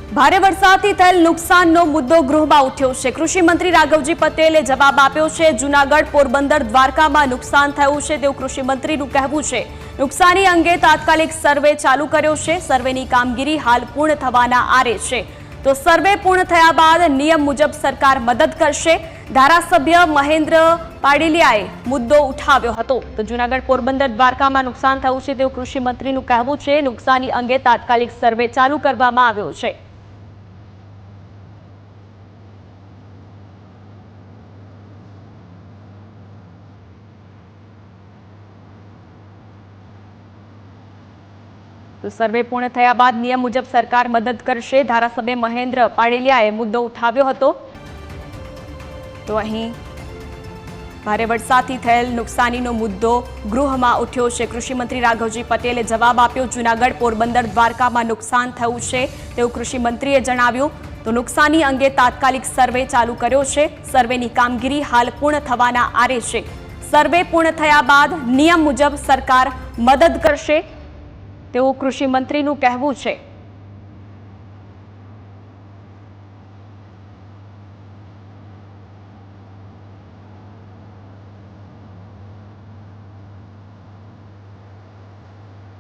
ભારે વરસાદથી થયેલ નુકસાનનો મુદ્દો ગૃહમાં ઉઠ્યો છે। કૃષિ મંત્રી રાઘવજી પટેલે જવાબ આપ્યો છે। જૂનાગઢ, પોરબંદર, દ્વારકામાં નુકસાન થયું છે તેવું કૃષિ મંત્રીનું કહેવું છે। નુકસાની અંગે તાત્કાલિક સર્વે ચાલુ કર્યો છે। સર્વેની કામગીરી હાલ પૂર્ણ થવાના આરે છે। તો સર્વે પૂર્ણ થયા બાદ નિયમ મુજબ સરકાર મદદ કરશે। ધારાસભ્ય મહેન્દ્ર પાડલિયાએ મુદ્દો ઉઠાવ્યો હતો। તો જૂનાગઢ, પોરબંદર, દ્વારકામાં નુકસાન થયું છે તેવું કૃષિ મંત્રીનું કહેવું છે। નુકસાની અંગે તાત્કાલિક સર્વે ચાલુ કરવામાં આવ્યો છે। તો સર્વે પૂર્ણ થયા બાદ નિયમ મુજબ સરકાર મદદ કરશે। ધારાસભ્ય મહેન્દ્ર પાડલિયાએ મુદ્દો ઉઠાવ્યો હતો। તો અહીં ભારે વરસાદથી થયેલ નુકસાનીનો મુદ્દો ગૃહમાં ઉઠ્યો છે। કૃષિ મંત્રી રાઘવજી પટેલે જવાબ આપ્યો। જૂનાગઢ, પોરબંદર, દ્વારકામાં નુકસાન થયું છે તેવું કૃષિ મંત્રીએ જણાવ્યું। તો નુકસાની અંગે તાત્કાલિક સર્વે ચાલુ કર્યો છે। સર્વેની કામગીરી હાલ પૂર્ણ થવાના આરે છે। સર્વે પૂર્ણ થયા બાદ નિયમ મુજબ સરકાર મદદ કરશે તેવું કૃષિ મંત્રીનું કહેવું છે।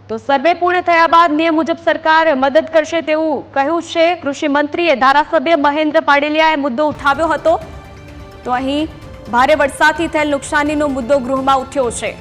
તો સર્વે પૂર્ણ થયા બાદ નિયમ મુજબ સરકાર મદદ કરશે તેવું કહ્યું છે કૃષિ મંત્રીએ। ધારાસભ્ય મહેન્દ્ર પાડલિયાએ મુદ્દો ઉઠાવ્યો હતો। તો અહીં ભારે વરસાદથી થયેલ નુકસાનીનો મુદ્દો ગૃહમાં ઉઠ્યો છે।